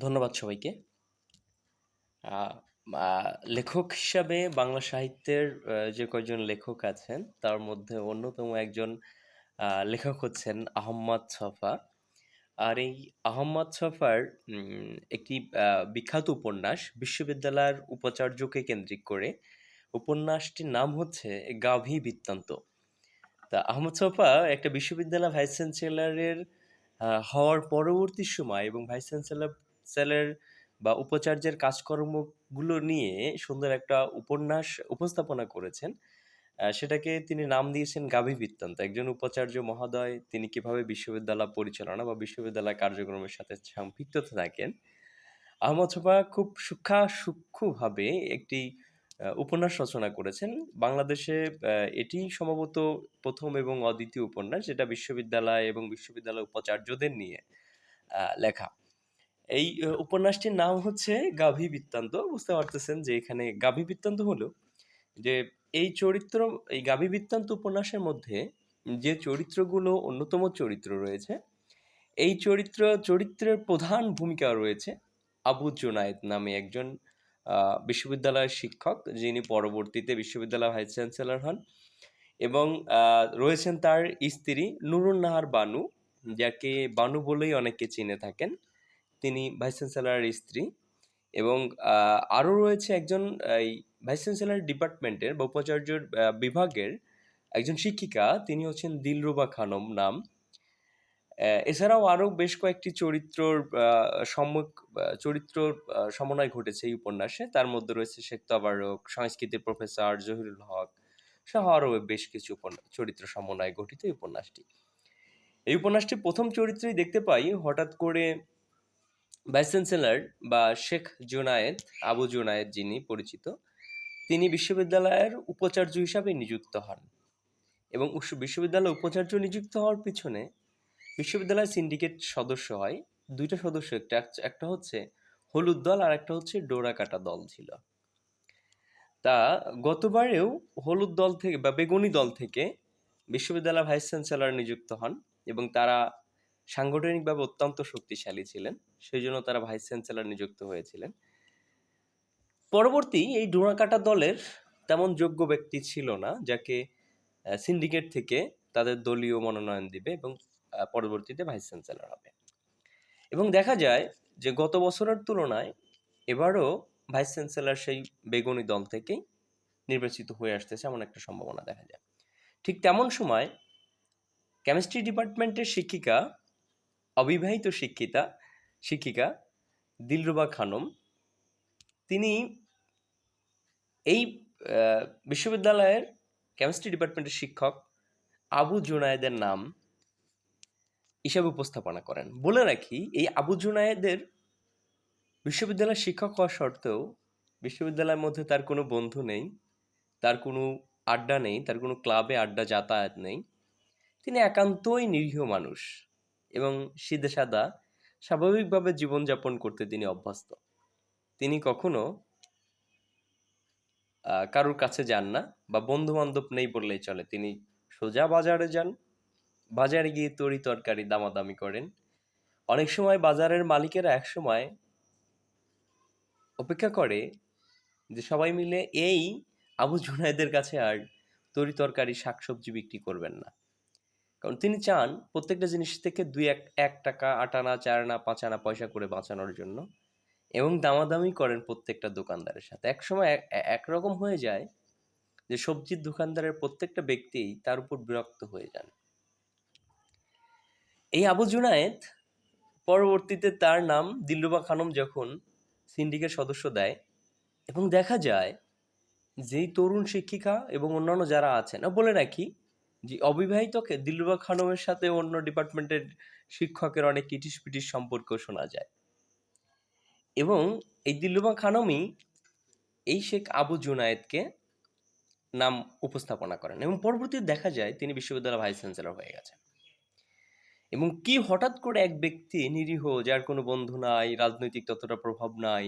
ধন্যবাদ সবাইকে। আ আ লেখক হিসাবে বাংলা সাহিত্যের যে কয়জন লেখক আছেন, তার মধ্যে অন্যতম একজন লেখক হচ্ছেন আহম্মদ ছফা। আর এই আহম্মদ ছফার একটি আ বিখ্যাত উপন্যাস বিশ্ববিদ্যালয়ের উপাচার্যকে কেন্দ্রিক করে। উপন্যাসটির নাম হচ্ছে 'গাভী বৃত্তান্ত'। তা আহমদ ছফা একটা বিশ্ববিদ্যালয়ের ভাইস চ্যান্সেলরের হওয়ার পরবর্তী সময় এবং ভাইস চ্যান্সেলর বা উপাচার্যের কাজকর্মগুলো নিয়ে সুন্দর একটা উপন্যাস উপস্থাপনা করেছেন। সেটাকে তিনি নাম দিয়েছেন 'গাভী বৃত্তান্ত'। একজন উপাচার্য মহোদয় তিনি কিভাবে বিশ্ববিদ্যালয় পরিচালনা বা বিশ্ববিদ্যালয় কার্যক্রমের সাথে সম্পৃক্ত থাকেন। আহমদ ছফা খুব সূক্ষ্মভাবে একটি উপন্যাস রচনা করেছেন। বাংলাদেশে এটিই সম্ভবত ১ম এবং অদ্বিতীয় উপন্যাস যেটা বিশ্ববিদ্যালয় এবং বিশ্ববিদ্যালয়ের উপাচার্যদের নিয়ে লেখা। এই উপন্যাসটির নাম হচ্ছে 'গাভী বৃত্তান্ত'। বুঝতে পারতেছেন যে এখানে গাভী বৃত্তান্ত হলো যে এই 'গাভী বৃত্তান্ত' উপন্যাসের মধ্যে যে চরিত্রগুলো অন্যতম চরিত্র রয়েছে, এই চরিত্রের প্রধান ভূমিকা রয়েছে আবু জুনায়েদ নামে একজন আ বিশ্ববিদ্যালয়ের শিক্ষক, যিনি পরবর্তীতে বিশ্ববিদ্যালয়ের ভাইস চ্যান্সেলর হন এবং আ রয়েছেন তার স্ত্রী নুরুন নাহার বানু, যাকে বানু বলেই অনেকে চিনে থাকেন। তিনি ভাইস চ্যান্সেলরের স্ত্রী এবং আ আরো রয়েছে একজন এই ভাইস চ্যান্সেলর ডিপার্টমেন্টের বা উপাচার্যর বিভাগের একজন শিক্ষিকা, তিনি হচ্ছেন দিলরুবা খানম নাম। এছাড়াও আরো বেশ কয়েকটি চরিত্রর আ সম্মুখ চরিত্র সমন্বয় ঘটেছে এই উপন্যাসে। তার মধ্যে রয়েছে শেখ তাবারক, সংস্কৃতির প্রফেসর জহিরুল হক সহ আরো বেশ কিছু চরিত্র সমন্বয়ে গঠিত এই উপন্যাসটি। এই উপন্যাসটি ১ম চরিত্রেই দেখতে পাই হঠাৎ করে ভাইস চ্যান্সেলর বা শেখ জুনায়েদ, আবু জুনায়েদ যিনি পরিচিত, তিনি বিশ্ববিদ্যালয়ের উপাচার্য হিসাবে নিযুক্ত হন এবং বিশ্ববিদ্যালয়ের উপাচার্য নিযুক্ত হওয়ার পিছনে বিশ্ববিদ্যালয়ের সিন্ডিকেট সদস্য হয়। ২ টা সদস্য একটা হচ্ছে হলুদ দল আর একটা হচ্ছে ডোরাকাটা দল ছিল। তা গতবারেও হলুদ দল থেকে বা বেগুনি দল থেকে বিশ্ববিদ্যালয়ের ভাইস চ্যান্সেলর নিযুক্ত হন এবং তারা সাংগঠনিকভাবে অত্যন্ত শক্তিশালী ছিলেন। সেজন্য তারা ভাইস চ্যান্সেলর নিযুক্ত হয়েছিলেন। পরবর্তী এই ডোরাকাটা দলের তেমন যোগ্য ব্যক্তি ছিল না, যাকে সিন্ডিকেট থেকে তাদের দলীয় মনোনয়ন দিবে এবং পরবর্তীতে ভাইস চ্যান্সেলর হবে। এবং দেখা যায় যে গত বছরের তুলনায় এবারও ভাইস চ্যান্সেলর সেই বেগুনি দল থেকেই নির্বাচিত হয়ে আসতেছে এমন একটা সম্ভাবনা দেখা যায়। ঠিক তেমন সময় কেমিস্ট্রি ডিপার্টমেন্টের অবিবাহিত শিক্ষিকা দিলরুবা খানম, তিনি এই বিশ্ববিদ্যালয়ের কেমিস্ট্রি ডিপার্টমেন্টের শিক্ষক আবু জুনায়েদের নাম হিসাবে উপস্থাপনা করেন। বলে রাখি, এই আবু জুনায়েদের বিশ্ববিদ্যালয়ের শিক্ষক হওয়া সত্ত্বেও বিশ্ববিদ্যালয়ের মধ্যে তার কোনো বন্ধু নেই, তার কোনো আড্ডা নেই, তার কোনো ক্লাবে আড্ডা যাতায়াত নেই। তিনি একান্তই নিরীহ মানুষ এবং সিধে-সাদা স্বাভাবিকভাবে জীবনযাপন করতে তিনি অভ্যস্ত। তিনি কখনো কারোর কাছে যান না বা বন্ধু-বান্ধব নেই বললেই চলে। তিনি সোজা বাজারে যান। বাজারে গিয়ে তরি-তরকারি দামাদামি করেন। অনেক সময় বাজারের মালিকেরা একসময় অপেক্ষা করে যে সবাই মিলে এই আবু জুনায়েদের কাছে আর তরি-তরকারি, শাকসবজি বিক্রি করবেন না। কারণ তিনি চান প্রত্যেকটা জিনিস থেকে ১ টাকা, ৮ আনা, ৪ আনা, ৫ আনা পয়সা করে বাঁচানোর জন্য এবং দামাদামি করেন প্রত্যেকটা দোকানদারের সাথে। একসময় একরকম হয়ে যায় যে সবজির দোকানদারের প্রত্যেকটা ব্যক্তিই তার উপর বিরক্ত হয়ে যান। এই আবু জুনায়েদ পরবর্তীতে তার নাম দিলরুবা খানম যখন সিন্ডিকেট সদস্য দেয় এবং দেখা যায় যেই তরুণ শিক্ষিকা এবং অন্যান্য যারা আছেন, বলে রাখি যে অবিবাহিতকে দিলরুবা খানমের সাথে অন্য ডিপার্টমেন্টের শিক্ষকের অনেক ইটিস-পিটিস সম্পর্ক শোনা যায় এবং এই দিলরুবা খানমই এই শেখ আবু জুনায়েদকে নাম উপস্থাপনা করেন এবং পরবর্তীতে দেখা যায় তিনি বিশ্ববিদ্যালয়ের ভাইস চ্যান্সেলর হয়ে গেছেন। এবং কি হঠাৎ করে এক ব্যক্তি নিরীহ, যার কোনো বন্ধু নাই, রাজনৈতিক ততটা প্রভাব নাই,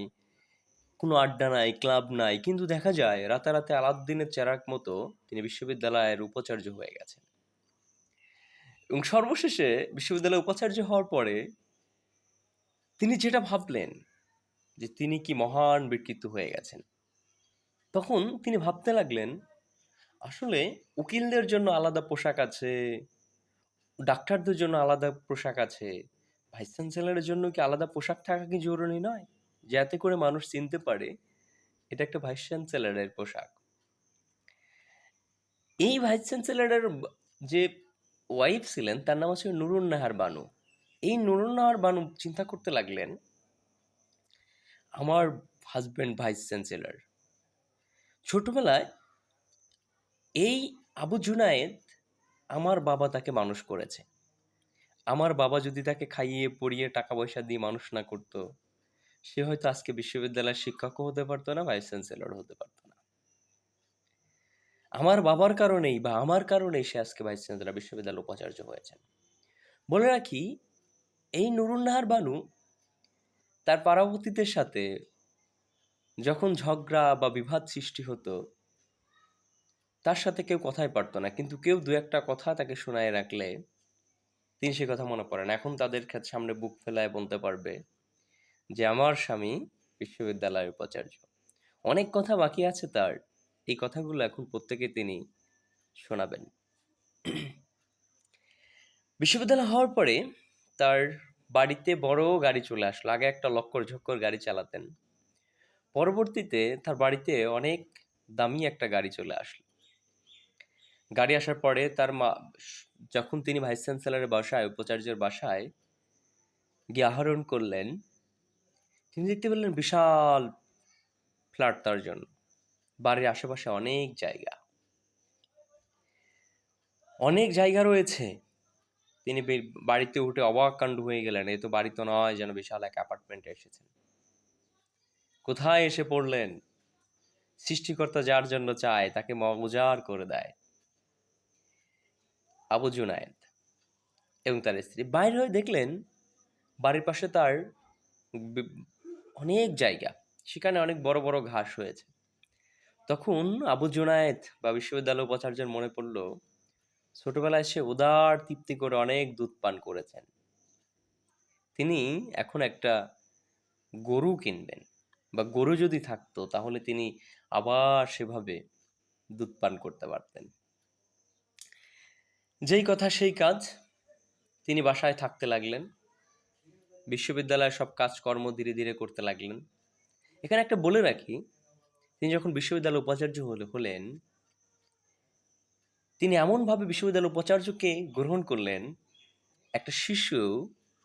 কোনো আড্ডা নাই, ক্লাব নাই, কিন্তু দেখা যায় রাতারাতি আলাউদ্দিনের চেরাগ মতো তিনি বিশ্ববিদ্যালয়ের উপাচার্য হয়ে গেছেন। এবং সর্বশেষে বিশ্ববিদ্যালয়ের উপাচার্য হওয়ার পরে তিনি যেটা ভাবলেন যে তিনি কি মহান ব্যক্তিত্ব হয়ে গেছেন, তখন তিনি ভাবতে লাগলেন আসলে উকিলদের জন্য আলাদা পোশাক আছে, ডাক্তারদের জন্য আলাদা পোশাক আছে, ভাইস চ্যান্সেলরের জন্য কি আলাদা পোশাক থাকা কি জরুরি নয়, যাতে করে মানুষ চিনতে পারে এটা একটা ভাইস চ্যান্সেলরের পোশাক। এই ভাইস চ্যান্সেলরের যে ওয়াইফ ছিলেন তার নাম হচ্ছে নুরুন নাহার বানু। এই নুরুন নাহার বানু চিন্তা করতে লাগলেন, আমার হাজব্যান্ড ভাইস চ্যান্সেলর, ছোটবেলায় এই আবু জুনায়েদ, আমার বাবা তাকে মানুষ করেছে। আমার বাবা যদি তাকে খাইয়ে পড়িয়ে টাকা পয়সা দিয়ে মানুষ না করতো, সে হয়তো আজকে বিশ্ববিদ্যালয়ের শিক্ষকও হতে পারতো না, ভাইস চ্যান্সেলর হতে পারতো না। আমার বাবার কারণেই বা আমার কারণেই সে আজকে ভাইস চ্যান্সেলর, বিশ্ববিদ্যালয়ের উপাচার্য হয়েছেন। বলে রাখি, এই নুরুন নাহার বানু তার পাড়াপতিদের সাথে যখন ঝগড়া বা বিবাদ সৃষ্টি হতো, তার সাথে কেউ কথাই পারতো না, কিন্তু কেউ দু একটা কথা তাকে শোনায় রাখলে তিনি সে কথা মনে পড়েন। এখন তাদের সামনে বুক ফেলায় বলতে পারবে যে আমার স্বামী বিশ্ববিদ্যালয়ের উপাচার্য। অনেক কথা বাকি আছে তার, এই কথাগুলো এখন প্রত্যেকে তিনি শোনাবেন। বিশ্ববিদ্যালয় হওয়ার পরে তার বাড়িতে বড় গাড়ি চলে আসলো। আগে একটা লক্কর ঝক্কর গাড়ি চালাতেন, পরবর্তীতে তার বাড়িতে অনেক দামি একটা গাড়ি চলে আসলো। গাড়ি আসার পরে তার মা, যখন তিনি ভাইস চ্যান্সেলরের বাসায়, উপাচার্যের বাসায় গিয়ে আহরণ করলেন, তিনি দেখতে পেলেন বিশাল ফ্ল্যাট তার জন্য, বাড়ির আশেপাশে অনেক জায়গা রয়েছে। তিনি বাড়িতে উঠে অবাক কাণ্ড হয়ে গেলেন, এ তো বাড়ি তো নয়, যেন বিশাল এক অ্যাপার্টমেন্টে এসেছেন। কোথায় এসে পড়লেন? সৃষ্টিকর্তা যার জন্য চায় তাকে মগজার করে দেয়। আবু জুনায়েদ এবং তার স্ত্রী বাইরে হয়ে দেখলেন বাড়ির পাশে তার অনেক জায়গা, সেখানে অনেক বড় বড় ঘাস হয়েছে। তখন আবু জুনায়েদ বা বিশ্ববিদ্যালয় উপাচার্যের মনে পড়ল, ছোটবেলায় সে উদার তৃপ্তি করে অনেক দুধ পান করেছেন। তিনি এখন একটা গরু কিনবেন, বা গরু যদি থাকতো তাহলে তিনি আবার সেভাবে দুধ পান করতে পারতেন। যেই কথা সেই কাজ, তিনি বাসায় থাকতে লাগলেন, বিশ্ববিদ্যালয়ের সব কাজকর্ম ধীরে ধীরে করতে লাগলেন। এখানে একটা বলে রাখি, তিনি যখন বিশ্ববিদ্যালয় উপাচার্য হলেন, তিনি এমনভাবে বিশ্ববিদ্যালয় উপাচার্যকে গ্রহণ করলেন, একটা শিশু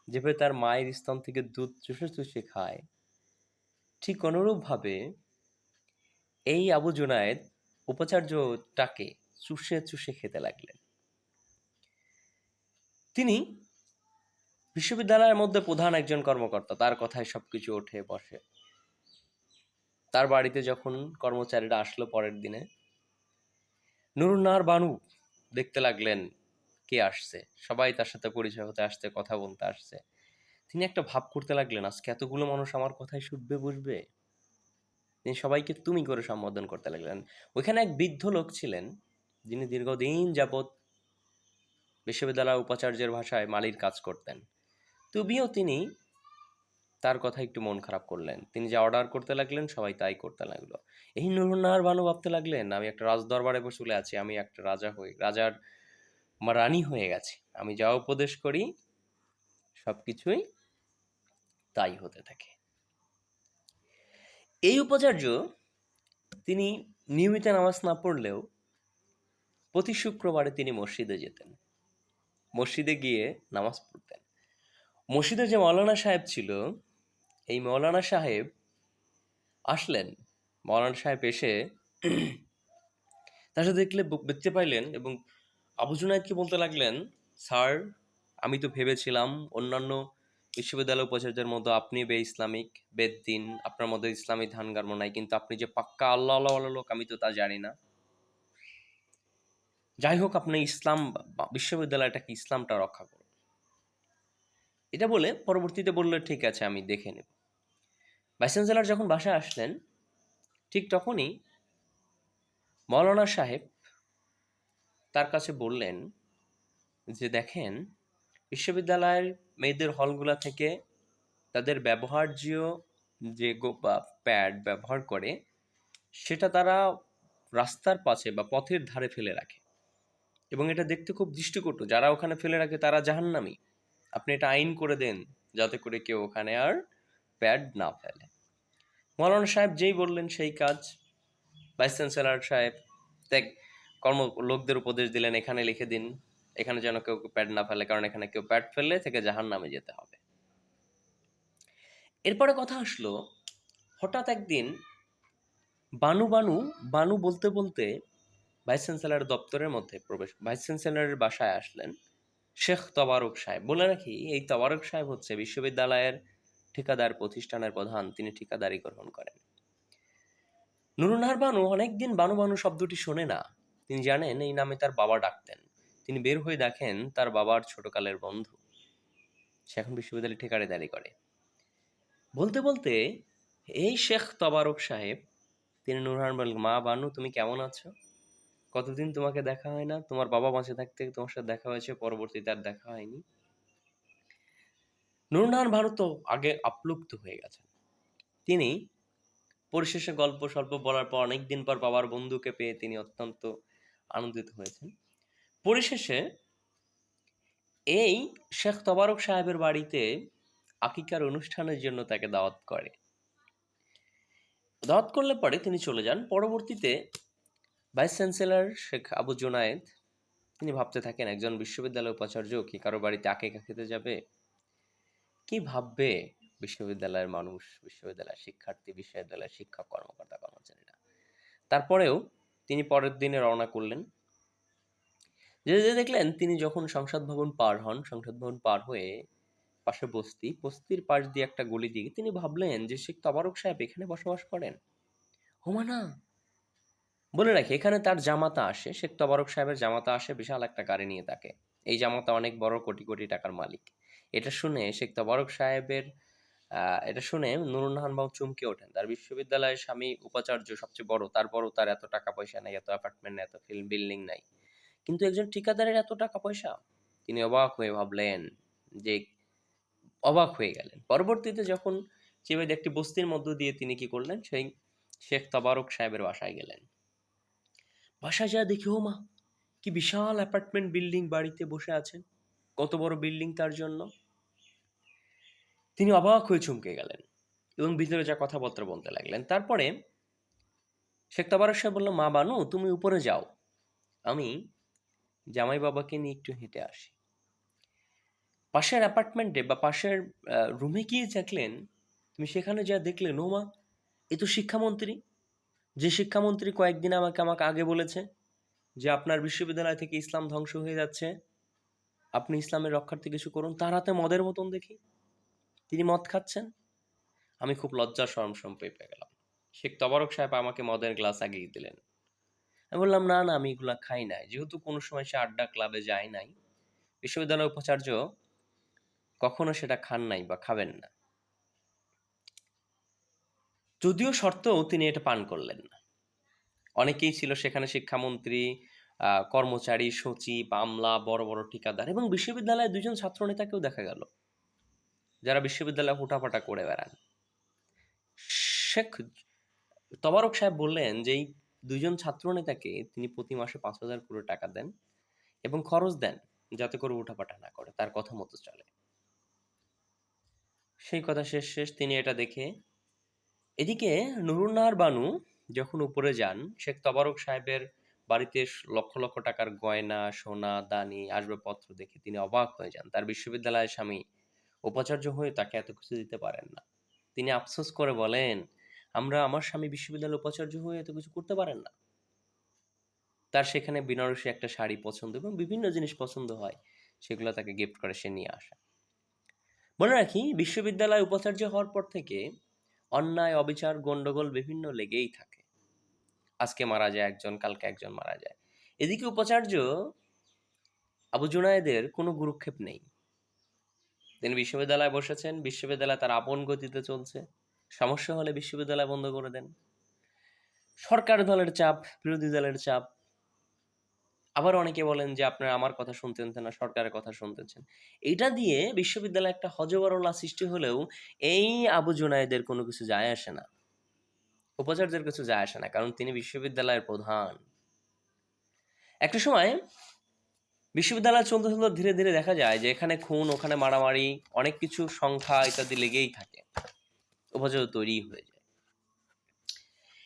যেভাবে তার মায়ের স্তন থেকে দুধ চুষে চুষে খায়, ঠিক অনুরূপভাবে এই আবু জুনায়েদ উপাচার্যটাকে চুষে চুষে খেতে লাগলেন। তিনি বিশ্ববিদ্যালয়ের মধ্যে প্রধান একজন কর্মকর্তা, তার কথায় সবকিছু ওঠে বসে। তার বাড়িতে যখন কর্মচারীরা আসলো পরের দিনে, নুরুন নাহার বানু দেখতে লাগলেন কে আসছে, সবাই তার সাথে পরিচয় হতে আসছে, কথা বলতে আসছে। তিনি একটা ভাব করতে লাগলেন, আজকে এতগুলো মানুষ আমার কথাই শুনবে বসবে। তিনি সবাইকে তুমি করে সম্বোধন করতে লাগলেন। ওইখানে এক বৃদ্ধ লোক ছিলেন, যিনি দীর্ঘদিন যাবৎ বিশ্ববিদ্যালয় উপাচার্যের ভাষায় মালির কাজ করতেন। তবুও তিনি তার কথা একটু মন খারাপ করলেন। তিনি যা অর্ডার করতে লাগলেন সবাই তাই করতে লাগলো। এই নুরুন নাহার বানু ভাবতে লাগলেন, আমি একটা রাজদরবারে বসে আছি, আমি একটা রাজার রানী হয়ে গেছি, আমি যা উপদেশ করি সবকিছুই তাই হতে থাকে। এই উপাচার্য তিনি নিয়মিত নামাজ না পড়লেও প্রতি শুক্রবারে তিনি মসজিদে যেতেন, মসজিদে গিয়ে নামাজ পড়তেন। মসজিদে যে মৌলানা সাহেব ছিল, এই মৌলানা সাহেব আসলেন। মৌলানা সাহেব এসে তার সাথে দেখতে পাইলেন এবং আবু জুনায়েদকে বলতে লাগলেন, স্যার, আমি তো ভেবেছিলাম অন্যান্য বিশ্ববিদ্যালয় উপাচার্যের মতো আপনি ইসলামিক বেদ্দিন, আপনার মধ্যে ইসলামী ধান গার্ম নাই, কিন্তু আপনি যে পাক্কা আল্লাহ লোক আমি তো তা জানি না। যাই হোক, আপনি ইসলাম বিশ্ববিদ্যালয়টাকে ইসলামটা রক্ষা করুন। এটা বলে পরবর্তীতে বললো, ঠিক আছে, আমি দেখে নেব। ভাইস চ্যান্সেলর যখন বাসায় আসলেন, ঠিক তখনই মৌলানা সাহেব তার কাছে বললেন যে দেখেন, বিশ্ববিদ্যালয়ের মেয়েদের হলগুলা থেকে তাদের ব্যবহার্য যে প্যাড ব্যবহার করে সেটা তারা রাস্তার পাশে বা পথের ধারে ফেলে রাখে, এবং এটা দেখতে খুব দৃষ্টিকটু। যারা ওখানে ফেলে রাখে তারা জাহান্নামী। আপনি এটা আইন করে দেন যাতে করে কেউ ওখানে আর প্যাড না ফেলে। মৌলানা সাহেব যেই বললেন সেই কাজ। ভাইস চ্যান্সেলর সাহেব ত্যাগ কর্ম লোকদের উপদেশ দিলেন, এখানে লিখে দিন এখানে যেন কেউ প্যাড না ফেলে, কারণ এখানে কেউ প্যাড ফেললে থেকে জাহান্নামে যেতে হবে। এরপরে কথা আসলো, হঠাৎ একদিন বানু বানু বানু বলতে বলতে ভাইস চ্যান্সেলর দপ্তরের মধ্যে প্রবেশ, ভাইস চ্যান্সেলরের বাসায় আসলেন শেখ তবারক সাহেব। বলে রাখি, এই তবারক সাহেব হচ্ছে বিশ্ববিদ্যালয়ের ঠিকাদার প্রতিষ্ঠানের প্রধান, তিনি ঠিকাদারি গ্রহণ করেন। নুরুন্নাহার বানু অনেকদিন বানু বানু শব্দটি শোনে না। তিনি জানেন এই নামে তার বাবা ডাকতেন। তিনি বের হয়ে দেখেন তার বাবার ছোটকালের বন্ধু, সে এখন বিশ্ববিদ্যালয়ে ঠিকাদারি করে। বলতে বলতে এই শেখ তবারক সাহেব, তিনি নুরহান বলেন, মা বানু তুমি কেমন আছো? কতদিন তোমাকে দেখা হয় না, তোমার বাবা বাঁচে থাকতে তোমার সাথে দেখা হয়েছে, পরবর্তীতে আর দেখা হয়নি। নুরুন্নাহার বানু তো আগে আপ্লুপ্ত হয়ে গেছেন। তিনি পরিশেষে গল্প স্বল্প বলার পর অনেকদিন পর বাবার বন্ধুকে পেয়ে তিনি অত্যন্ত আনন্দিত হয়েছেন। পরিশেষে এই শেখ তবারক সাহেবের বাড়িতে আকিকার অনুষ্ঠানের জন্য তাকে দাওয়াত করে। দাওয়াত করলে পরে তিনি চলে যান। পরবর্তীতে ভাইস চ্যান্সেলর শেখ আবু জুনায়েদ তিনি ভাবতে থাকেন, একজন বিশ্ববিদ্যালয় উপাচার্য কি কারো বাড়িতে আকিকা খেতে যাবে? কি ভাববে বিশ্ববিদ্যালয়ের মানুষ, বিশ্ববিদ্যালয়ের শিক্ষার্থী, বিশ্ববিদ্যালয়ের শিক্ষক, কর্মকর্তা কর্মচারীরা? তারপরেও তিনি পরের দিনে রওনা করলেন। যেতে যেতে দেখলেন তিনি যখন সংসদ ভবন পার হন, সংসদ ভবন পার হয়ে পাশে বস্তি, বস্তির পাশ দিয়ে একটা গলি দিয়ে তিনি ভাবলেন যে শেখ তবারক সাহেব এখানে বসবাস করেন। হোমা না, বলে রাখি এখানে তার জামাতা আসে, শেখ তবারক সাহেবের জামাতা আসে বিশাল একটা গাড়ি নিয়ে তাকে। এই জামাতা অনেক বড়, কোটি কোটি টাকার মালিক। এটা শুনে শেখ তবারক সাহেবের এটা শুনে নুরুন্নাহার বাবু চমকে ওঠেন। তার বিশ্ববিদ্যালয়ের স্বামী উপাচার্য, সবচেয়ে বড়, তারপরও তার এত টাকা পয়সা নাই, এত অ্যাপার্টমেন্ট নাই, এত ফিল্ম বিল্ডিং নাই, কিন্তু একজন ঠিকাদারের এত টাকা পয়সা। তিনি অবাক হয়ে ভাবলেন যে, অবাক হয়ে গেলেন। পরবর্তীতে যখন চিবাইদ একটি বস্তির মধ্য দিয়ে তিনি কি করলেন, সেই শেখ তবারক সাহেবের বাসায় গেলেন। বাসায় যা দেখি, ও মা, কি বিশাল অ্যাপার্টমেন্ট বিল্ডিং, বাড়িতে বসে আছেন, কত বড় বিল্ডিং তার জন্য। তিনি অবাক হয়ে চমকে গেলেন এবং ভিতরে যা কথাবার্তা বলতে লাগলেন। তারপরে শেখ তবারক সাহেব বলল, মা বানু তুমি উপরে যাও, আমি জামাই বাবাকে নিয়ে একটু হেঁটে আসি। পাশের অ্যাপার্টমেন্টে বা পাশের রুমে গিয়ে দেখলেন, তুমি সেখানে যা দেখলেন, ও মা, এ তো শিক্ষামন্ত্রী, যে শিক্ষামন্ত্রী কয়েকদিন আমাকে আমাকে আগে বলেছে যে আপনার বিশ্ববিদ্যালয় থেকে ইসলাম ধ্বংস হয়ে যাচ্ছে, আপনি ইসলামের রক্ষার্থে কিছু করুন। তার হাতে মদের মতন দেখি, তিনি মদ খাচ্ছেন। আমি খুব লজ্জা শরম পেয়ে গেলাম। শেখ তবারক সাহেব আমাকে মদের গ্লাস আগিয়ে দিলেন। আমি বললাম, না না, আমি এগুলা খাই নাই। যেহেতু কোনো সময় সে আড্ডা ক্লাবে যায় নাই, বিশ্ববিদ্যালয় উপাচার্য কখনো সেটা খান নাই বা খাবেন না। যদিও শর্তেও তিনি এটা পান করলেন না। অনেকেই ছিল সেখানে, শিক্ষামন্ত্রী, কর্মচারী, সচিব, আমলা, বড় বড় ঠিকাদার এবং বিশ্ববিদ্যালয়ের দুজন ছাত্র নেতাকেও দেখা গেল যারা বিশ্ববিদ্যালয়ে হুটাপাটা করে বেড়ান। শেখ তবারক সাহেব বললেন যে এই দুজন ছাত্র নেতাকে তিনি প্রতি মাসে 5,000 করে টাকা দেন এবং খরচ দেন যাতে করে উঠাপাটা না করে, তার কথা মতো চলে। সেই কথা শেষ তিনি এটা দেখে। এদিকে নুরুন্নাহার বানু যখন উপরে যান, শেখ তবারক সাহেবের বাড়িতে লক্ষ লক্ষ টাকার গয়না, সোনা, দানি, আসবাবপত্র দেখে তিনি অবাক হয়ে যান। তার বিশ্ববিদ্যালয়ের স্বামী উপাচার্য হয়ে তাকে এত কিছু দিতে পারেন না। তিনি আফসোস করে বলেন, আমার স্বামী বিশ্ববিদ্যালয়ের উপাচার্য হয়ে এত কিছু করতে পারেন না। তার সেখানে বেনারসি একটা শাড়ি পছন্দ এবং বিভিন্ন জিনিস পছন্দ হয়, সেগুলো তাকে গিফট করে সে নিয়ে আসে। মনে রাখি, বিশ্ববিদ্যালয় উপাচার্য হওয়ার পর থেকে অন্যায়, অবিচার, গন্ডগোল বিভিন্ন লেগেই থাকে। আজকে মারা যায় একজন, কালকে একজন মারা যায়। এদিকে উপাচার্য আবু জুনায়েদের কোনো গুরুক্ষেপ নেই। তিনি বিশ্ববিদ্যালয়ে বসেছেন, বিশ্ববিদ্যালয় তার আপন গতিতে চলছে। সমস্যা হলে বিশ্ববিদ্যালয় বন্ধ করে দেন। সরকার দলের চাপ, বিরোধী দলের চাপ, আবার অনেকে বলেন যে আপনারা আমার কথা শুনতেছেন না, সরকারের কথা শুনতেছেন। এইটা দিয়ে বিশ্ববিদ্যালয়ে একটা হযবরল সৃষ্টি হলেও এই আবু জুনায়েদের কোনো কিছু যায় আসে না। উপাচার্যের কিছু যায় আসে না। কারণ তিনি বিশ্ববিদ্যালয়ের প্রধান। একটা সময় বিশ্ববিদ্যালয় চলতে, চলতে ধীরে, ধীরে দেখা যায় যে এখানে খুন, ওখানে মারামারি, অনেক কিছু সংখ্যা ইত্যাদি লেগেই থাকে। উপাচার্য তৈরিই হয়ে যায়।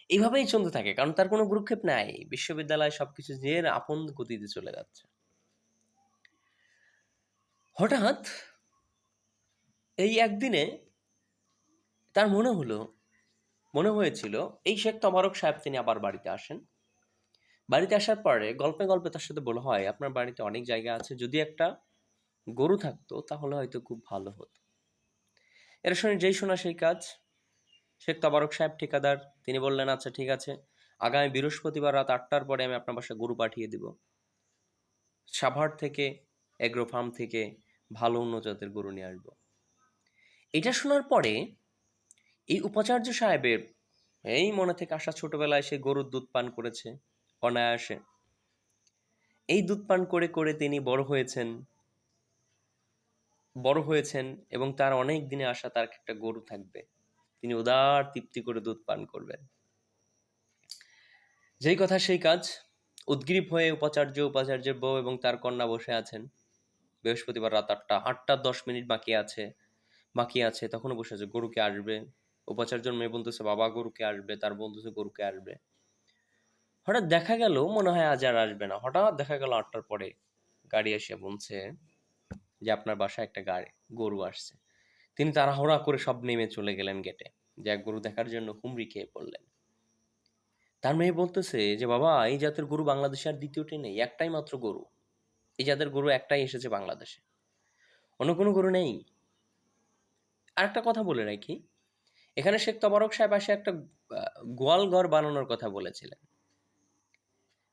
এভাবেই চলতে থাকে। কারণ তার কোনো ভ্রূক্ষেপ নাই। বিশ্ববিদ্যালয় সবকিছু নিজের আপন গতিতে চলে যাচ্ছে। হঠাৎ এই একদিনে তার মনে হয়েছিল এই শেখ তবারক সাহেব তিনি আবার বাড়িতে আসেন। বাড়িতে আসার পরে গল্পে, গল্পে তার সাথে বলা হয়, "আপনার বাড়িতে অনেক জায়গা আছে। যদি একটা গরু থাকতো তাহলে হয়তো খুব ভালো হতো।" এটা শুনে যেই শোনা সেই কাজ। শেখ তবারক সাহেব ঠিকাদার, তিনি বললেন, "আচ্ছা ঠিক আছে। আগামী বৃহস্পতিবার রাত ৮টার পরে আমি আপনার বাসায় গরু পাঠিয়ে দিব। সাভার থেকে, এগ্রো ফার্ম থেকে ভালো উন্নত জাতের গরু নিয়ে আসবো।" এটা শোনার পরে এই উপাচার্য সাহেবের এই মনে থেকে আসা ছোটবেলায় সে গরুর দুধ পান করেছে অনায়াসে। এই দুধ পান করে, করে তিনি বড় হয়েছেন এবং তার অনেক দিনে আসা তার একটা গরু থাকবে। তিনি উদার তৃপ্তি করে দুধ পান করবেন। যেই কথা সেই কাজ। উদগ্রীব হয়ে উপাচার্যের বউ এবং তার কন্যা বসে আছেন। বৃহস্পতিবার রাত ৮টা, ৮টা ১০ মিনিট বাকি আছে, তখনও বসে আছে, গরু কে আসবে? উপাচার্যের মেয়ে বলতেছে, বাবা গরু কে আসবে? তার বলতেছে, গরু কে আসবে? হঠাৎ দেখা গেল, মনে হয় আজ আর আসবে না। হঠাৎ দেখা গেল ৮টার পরে গাড়ি এসে বলছে যে আপনার বাসায় একটা গরু আসছে। তিনি তাড়াহুড়া করে সব নেমে চলে গেলেন গেটে। যে এক গরু দেখার জন্য হুমড়ি খেয়ে পড়লেন। তার মেয়ে বলতেছে যে বাবা এই জাতের গরু বাংলাদেশে আর দ্বিতীয়টি নেই, একটাই মাত্র গরু। এই জাতের গরু একটাই এসেছে বাংলাদেশে, অন্য কোনো গরু নেই। আর একটা কথা বলে রাখি, এখানে শেখ তবারক সাহেব এসে একটা গোয়ালঘর বানানোর কথা বলেছিলেন।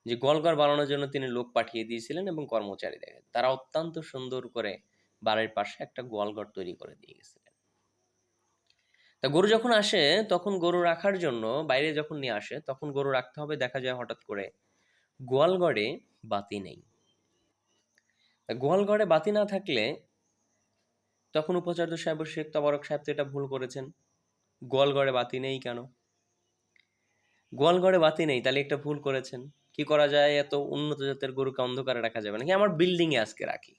যে গোয়ালঘর বানানোর জন্য তিনি লোক পাঠিয়ে দিয়েছিলেন এবং কর্মচারীদের, তারা অত্যন্ত সুন্দর করে বাড়ির পাশে একটা গোয়ালঘর তৈরি করে দিয়ে গেছিলেন। তা গরু যখন আসে তখন গরু রাখার জন্য বাইরে যখন নিয়ে আসে তখন গরু রাখতে হবে, দেখা যায় হঠাৎ করে গোয়ালঘরে বাতি নেই। তা গোয়ালঘরে বাতি না থাকলে তখন উপাচার্য সাহেব শেখ তবারক সাহেব তো এটা ভুল করেছেন। গোয়ালঘরে বাতি নেই কেন? গোয়ালঘরে বাতি নেই, তাহলে একটা ভুল করেছেন। কি করা যায়? এত উন্নত জাতের গরুকে অন্ধকারে রাখা যাবে নাকি? আমার বিল্ডিং এ আজকে রাখি,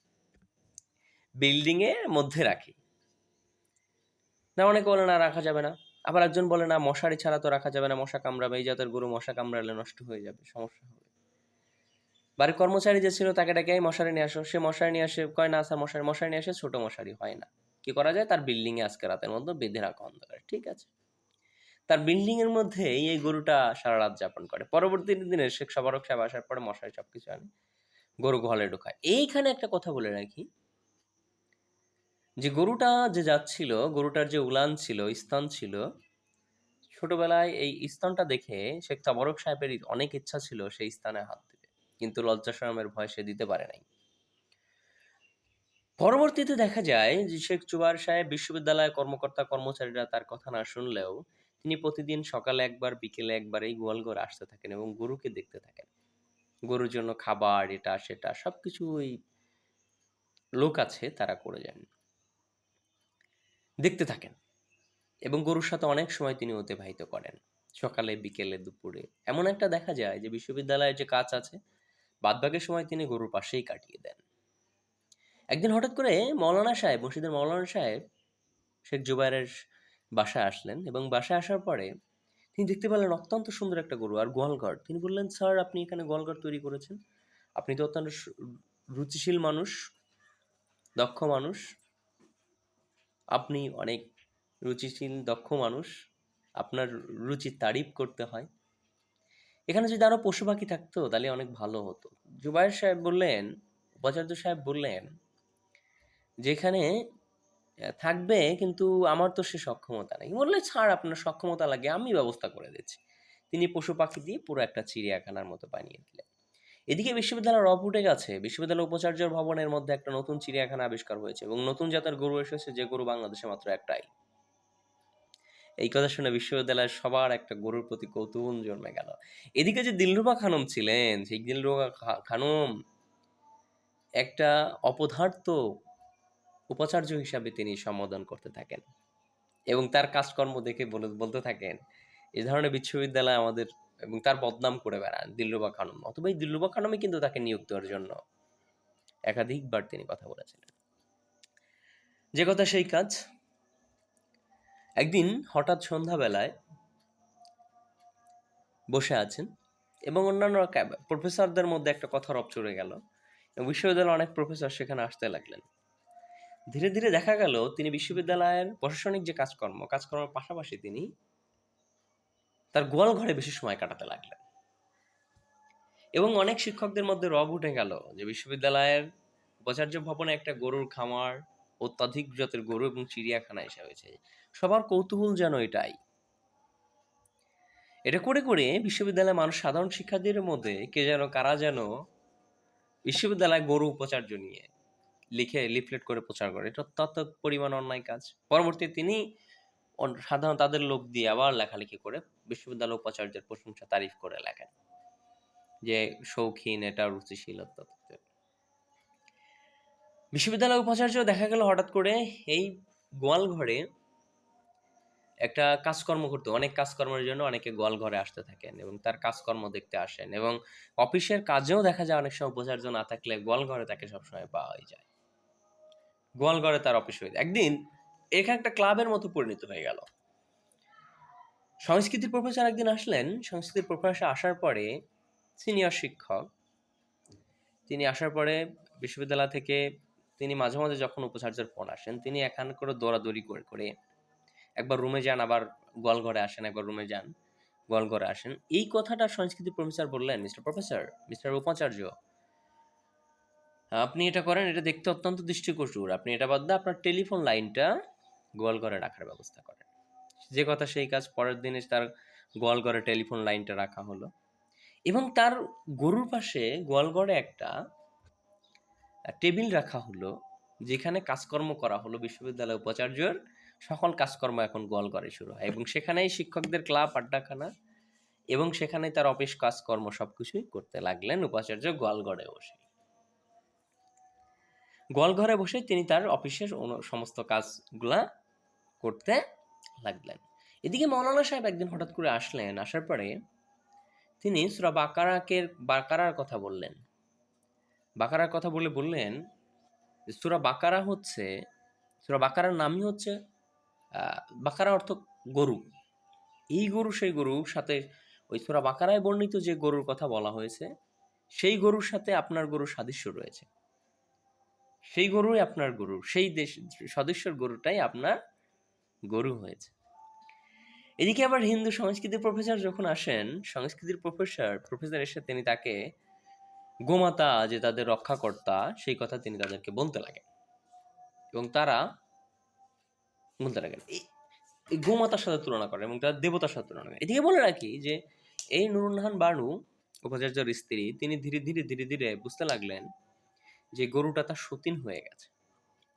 বিল্ডিং এর মধ্যে রাখি। না, অনেকে বলে না রাখা যাবে না। আবার একজন বলে না মশারি ছাড়া তো রাখা যাবে না, মশা কামড়াবে, এই জাতের গরু মশা কামড়ালে নষ্ট হয়ে যাবে, সমস্যা হবে। বাড়ির কর্মচারী যে ছিল তাকে ডেকে, "এই মশারি নিয়ে আসো।" সে মশারি নিয়ে আসে, কয় না স্যার মশারি নিয়ে আসে, ছোট মশারি হয় না। কি করা যায়? তার বিল্ডিং এ আজকে রাতের মধ্যে বেঁধে রাখা অন্ধকারে। ঠিক আছে। তার বিল্ডিং এর মধ্যে এই গরুটা সারা রাত যাপন করে। পরবর্তী দিনে শেখ তবারক সাহেব আসার পরে মশারি সবকিছু আনে, গরু গোহালে ঢোকায়। এইখানে একটা কথা বলে রাখি, যে গরুটা যে যাচ্ছিল, গরুটার যে উলান ছিল, স্থান ছিল, ছোটবেলায় এই স্থানটা দেখে শেখ তবারক সাহেবের অনেক ইচ্ছা ছিল সেই স্থানে হাত দিতে, কিন্তু লজ্জা শরমের ভয় সে দিতে পারে নাই। পরবর্তীতে দেখা যায় যে শেখ জুবায়ের সাহেব বিশ্ববিদ্যালয়ের কর্মকর্তা কর্মচারীরা তার কথা না শুনলেও তিনি প্রতিদিন সকালে একবার বিকেলে একবার এই গোয়ালঘরে আসতে থাকেন এবং গরুকে দেখতে থাকেন। গরুর জন্য খাবার এটা সেটা সবকিছু ওই লোক আছে তারা করে যান, দেখতে থাকেন এবং গরুর সাথে অনেক সময় তিনি অতিবাহিত করেন, সকালে বিকেলে দুপুরে। এমন একটা দেখা যায় যে বিশ্ববিদ্যালয়ের যে কাজ আছে বাদবাকি সময় তিনি গরুর পাশেই কাটিয়ে দেন। একদিন হঠাৎ করে মসজিদের মৌলানা সাহেব শেখ জুবাইরের বাসায় আসলেন এবং বাসায় আসার পরে তিনি দেখতে পেলেন অত্যন্ত সুন্দর একটা গরু আর গোয়ালঘর। তিনি বললেন, স্যার আপনি এখানে গোয়ালঘর তৈরি করেছেন, আপনি তো অত্যন্ত রুচিশীল মানুষ, দক্ষ মানুষ, আপনি অনেক রুচিশীল দক্ষ মানুষ, আপনার রুচির তারিফ করতে হয়। এখানে যদি আরো পশু পাখি থাকতো তাহলে অনেক ভালো হতো। উপাচার্য সাহেব বললেন, যেখানে থাকবে কিন্তু আমার তো সে সক্ষমতা নেই। বললে, ছাড় আপনার সক্ষমতা লাগে, আমি ব্যবস্থা করে দিচ্ছি। তিনি পশু পাখি দিয়ে পুরো একটা চিড়িয়াখানার মতো বানিয়ে দিলেন। এদিকে বিশ্ববিদ্যালয়ের রব উঠে গেছে। বিশ্ববিদ্যালয় উপাচার্য ভবনের মধ্যে একটা নতুন চিড়িয়াখানা আবিষ্কার হয়েছে এবং নতুন জাতের গরু এসেছে, যে গরু বাংলাদেশে মাত্র একটাই। এই কথা শুনে বিশ্ববিদ্যালয়ের সবার একটা গরুর প্রতি কৌতূহল জন্মে গেল। এদিকে যে দিলরুবা খানম ছিলেন, সেই দিলরুবা খানম একটা অপদার্থ উপাচার্য হিসাবে তিনি সম্বোধন করতে থাকেন এবং তার কাজকর্ম দেখে বলতে থাকেন, এ ধরনের বিশ্ববিদ্যালয় আমাদের, এবং তার বদনাম করে বেড়ান দিলরুবা খানম। অথবা এই দিলরুবা খানমই কিন্তু তাকে নিয়োগ দেওয়ার জন্য একাধিকবার তিনি কথা বলেছিলেন। যে কথা সেই কাজ। একদিন হঠাৎ সন্ধ্যাবেলায় বসে আছেন এবং অন্যান্য প্রফেসরদের মধ্যে একটা কথা রব চড়ে গেল এবং বিশ্ববিদ্যালয়ের অনেক প্রফেসর সেখানে আসতে লাগলেন। ধীরে ধীরে দেখা গেল তিনি বিশ্ববিদ্যালয়ের প্রশাসনিক যে কাজকর্মের পাশাপাশি তিনি তার গোয়াল ঘরে বেশি সময় কাটাতে লাগলেন। এবং অনেক শিক্ষকদের মধ্যে রব উঠে গেল যে বিশ্ববিদ্যালয়ের উপাচার্য ভবনে একটা গরুর খামার, অত্যাধিক জাতের গরু এবং চিড়িয়াখানা এসে হয়েছে। সবার কৌতূহল যেন এটাই। এটা করে করে বিশ্ববিদ্যালয়ের মানুষ, সাধারণ শিক্ষার্থীদের মধ্যে কারা যেন বিশ্ববিদ্যালয়ে গরু উপাচার্য নিয়ে লিখে লিফলেট করে প্রচার করে। এটা অত্যন্ত পরিমাণ অন্যায় কাজ। পরবর্তীতে তিনি সাধারণ তাদের লোক দিয়ে আবার লেখালেখি করে বিশ্ববিদ্যালয় উপাচার্যের প্রশংসা তারিফ করে লেখেন যে শৌখিন, এটা রুচিশীল অত্যন্ত। বিশ্ববিদ্যালয় উপাচার্য দেখা গেল হঠাৎ করে এই গোয়াল ঘরে একটা কাজকর্ম করতে, অনেক কাজকর্মের জন্য অনেকে গোয়াল ঘরে আসতে থাকেন এবং তার কাজকর্ম দেখতে আসেন, এবং অফিসের কাজেও দেখা যায় অনেক সময় উপাচার্য না থাকলে গোয়াল ঘরে তাকে সবসময় পাওয়া যায়। গোয়াল ঘরে তার অফিস হয়ে একদিন এখানে একটা ক্লাবের মতো পরিণত হয়ে গেল। সংস্কৃতির প্রফেসর একদিন আসলেন। সংস্কৃতির প্রফেসর আসার পরে সিনিয়র শিক্ষক তিনি আসার পরে বিশ্ববিদ্যালয় থেকে তিনি মাঝে মাঝে যখন উপাচার্যের ফোন আসেন, তিনি এখান করে দৌড়াদৌড়ি করে করে একবার রুমে যান, আবার গোয়াল ঘরে আসেন, একবার রুমে যান, গোয়াল ঘরে আসেন। এই কথাটা সংস্কৃতি প্রফেসর বললেন, মিস্টার প্রফেসর, মিস্টার উপাচার্য, আপনি এটা করেন, এটা দেখতে অত্যন্ত দৃষ্টিকটুর। আপনি এটা বাদ দিয়ে আপনার টেলিফোন লাইনটা গোয়াল ঘরে রাখার ব্যবস্থা করেন। যে কথা সেই কাজ। পরের দিনে তার গোয়াল ঘরে টেলিফোন লাইনটা রাখা হলো এবং তার গরুর পাশে গোয়াল ঘরে একটা টেবিল রাখা হলো যেখানে কাজকর্ম করা হলো। বিশ্ববিদ্যালয় উপাচার্যের সকল কাজকর্ম এখন গোয়াল ঘরে শুরু হয় এবং সেখানেই শিক্ষকদের ক্লাব, আড্ডাখানা এবং সেখানে তার অফিস কাজকর্ম সবকিছুই করতে লাগলেন উপাচার্য গোয়াল ঘরে বসে। গোয়াল ঘরে বসে তিনি তার অফিসের সমস্ত কাজগুলা করতে লাগলেন। এদিকে মৌলানা সাহেব একদিন হঠাৎ করে আসলেন। আসার পরে তিনি সূরা বাকারার কথা বললেন। বাকারার কথা বললেন যে সূরা বাকারার নামই হচ্ছে বাকারা অর্থ গরু। এই গরু সেই গরুর সাথে ওই সূরা বাকারায় বর্ণিত যে গরুর কথা বলা হয়েছে সেই গরুর সাথে আপনার গরুর সাদৃশ্য রয়েছে। সেই গরুই আপনার গরু, সেই সদস্যর গরুটাই আপনার গরু হয়েছে। এদিকে আবার হিন্দু সংস্কৃতির প্রফেসর যখন আসেন, সংস্কৃতির প্রফেসর এসে তিনি তাকে গোমাতা যে তাদের রক্ষাকর্তা সেই কথা তিনি তাদেরকে বলতে লাগেন এবং তারা বলতে লাগেন এই গোমাতার সাথে তুলনা করেন এবং তার দেবতার সাথে তুলনা করেন। এদিকে বলে রাখি যে এই নুরুন্নাহান বানু উপাচার্যের স্ত্রী, তিনি ধীরে ধীরে বুঝতে লাগলেন যে গরুটা তার সতীন হয়ে গেছে।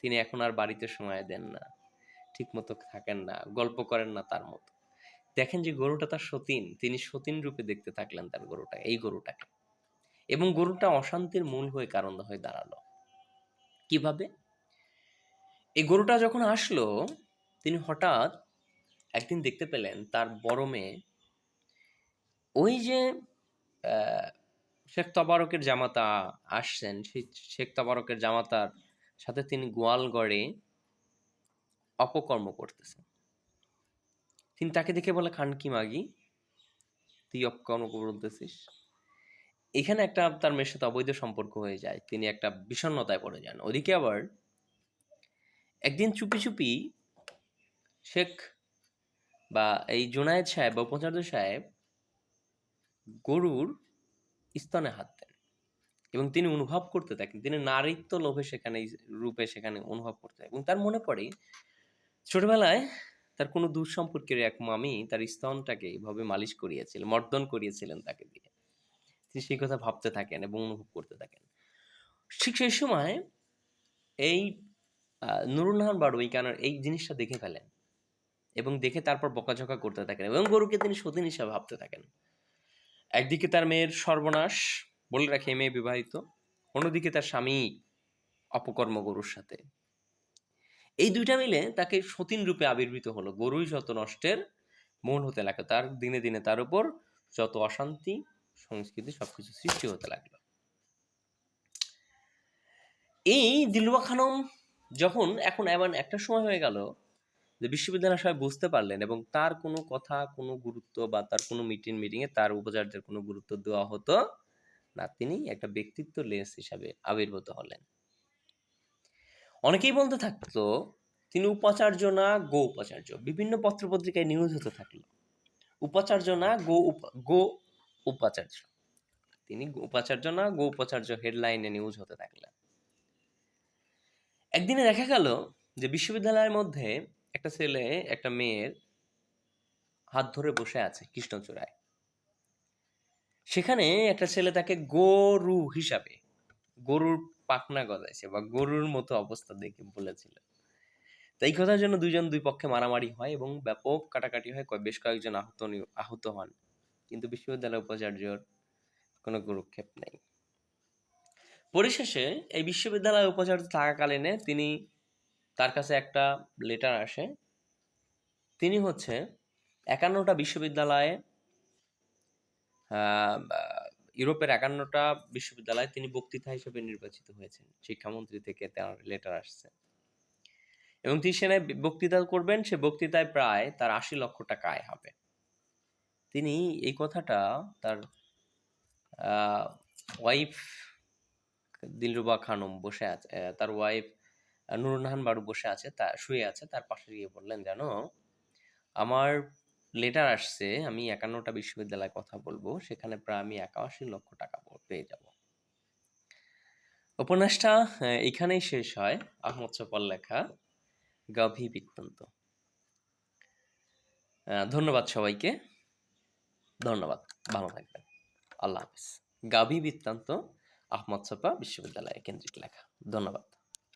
তিনি এখন আর বাড়িতে সময় দেন না, ঠিক মতো থাকেন না, গল্প করেন না তার মতো। দেখেন যে গরুটা তার সতীন, তিনি সতীন রূপে দেখতে থাকলেন তার এই গরুটাকে, এবং গরুটা অশান্তির মূল কারণ হয়ে দাঁড়ালো। কিভাবে? এই গরুটা যখন আসলো, তিনি হঠাৎ একদিন দেখতে পেলেন তার বড় মেয়ে ওই যে শেখ তবারকের জামাতা আসছেন, সেই শেখ তবারকের জামাতার সাথে তিনি গোয়ালঘরে অপকর্ম করতেছেন। তিনি তাকে দেখে বলে, খানকি মাগি, তুই অপকর্ম বলতেছিস। এখানে একটা তার মেয়ের সাথে অবৈধ সম্পর্ক হয়ে যায়, তিনি একটা বিষণ্ণতায় পড়ে যান। ওদিকে আবার একদিন চুপি চুপি শেখ বা এই জুনায়েদ সাহেব বা উপাচার্য সাহেব গরুর স্তনে হাত দেন এবং তিনি অনুভব করতে থাকেন, তিনি নারীত্ব লোভে সেখানে অনুভব করতে থাকেন। এবং তার মনে পড়ে ছোটবেলায় তার কোনো দূর সম্পর্কের এক মামি তার স্তনটাকে এইভাবে মালিশ করিয়েছিলেন, মর্দন করিয়েছিলেন তাকে দিয়ে। তিনি সেই কথা ভাবতে থাকেন এবং অনুভব করতে থাকেন। ঠিক সেই সময় এই নুরুন্নাহান বাড়ু এই জিনিসটা দেখে ফেলেন এবং দেখে তারপর বকাঝকা করতে থাকেন এবং গরুকে তিনি সতীন হিসাবে ভাবতে থাকেন। একদিকে তার মেয়ের সর্বনাশ, বলে রাখি এই মেয়ে বিবাহিত, অন্যদিকে তার স্বামী অপকর্ম গরুর সাথে। এই দুইটা মিলে তাকে সতীন রূপে আবির্ভূত হলো। গরুই যত নষ্টের মূল হতে লাগলো। তার দিনে দিনে তার উপর যত অশান্তি সংস্কৃতি সবকিছু সৃষ্টি হতে লাগলো। এই দিলরুবা খানম যখন এখন এমন একটা সময় হয়ে গেল যে বিশ্ববিদ্যালয়ের সবাই বুঝতে পারলেন এবং তার কোনো কথা কোনো গুরুত্ব বা তার কোনো মিটিংয়ে তার উপাচার্যের কোনো গুরুত্ব দেওয়া হতো না। তিনি একটা ব্যক্তিত্ব লেস হিসাবে আবির্ভূত হলেন। অনেকেই বলতে থাকতো তিনি উপাচার্য না গো উপাচার্য। বিভিন্ন পত্রপত্রিকায় নিউজ হতে থাকলো উপাচার্য না গো উপাচার্য। তিনি উপাচার্য না গো উপাচার্য হেডলাইনে নিউজ হতে থাকলেন। একদিনে দেখা গেল যে বিশ্ববিদ্যালয়ের মধ্যে একটা ছেলে একটা মেয়ের হাত ধরে বসে আছে কৃষ্ণচূড়ায়। সেখানে একটা ছেলে তাকে গরু হিসাবে, গরুর পাখনা গজাইছে বা গরুর মতো অবস্থা দেখে বলেছিল। তাই এই কথার জন্য দুই পক্ষে মারামারি হয় এবং ব্যাপক কাটাকাটি হয়, বেশ কয়েকজন আহত হন। কিন্তু বিশ্ববিদ্যালয় উপাচার্যর কোনো গুরুক্ষেপ নেই। পরিশেষে এই বিশ্ববিদ্যালয় উপাচার্য থাকাকালীনে তার কাছে একটা লেটার আসে। তিনি হচ্ছে ৫১টা বিশ্ববিদ্যালয়ে, ইউরোপের ৫১টা বিশ্ববিদ্যালয়ে তিনি বক্তৃতা হিসেবে নির্বাচিত হয়েছেন। শিক্ষামন্ত্রী থেকে তার লেটার আসছে এবং তিনি সেখানে বক্তৃতা করবেন। সে বক্তৃতায় প্রায় তার ৮০ লক্ষ টাকা আয় হবে। তিনি এই কথাটা তার ওয়াইফ দিলরুবা খানম বসে আছে, তার ওয়াইফ নুরুন্নাহান বারু বসে আছে, শুয়ে আছে, তার পাশে গিয়ে বললেন, জানো আমার লেটার আসছে, আমি ৫১টা বিশ্ববিদ্যালয়ে কথা বলবো, সেখানে প্রায় আমি ৮১ লক্ষ টাকা পেয়ে যাব। উপন্যাসটা এখানেই শেষ হয়। আহমদ ছফার লেখা গাভী বৃত্তান্ত। ধন্যবাদ সবাইকে, ধন্যবাদ, ভালো থাকবেন, আল্লাহ হাফিজ। গাভী বৃত্তান্ত আহমদ ছফা বিশ্ববিদ্যালয় কেন্দ্রিক লেখা। ধন্যবাদ।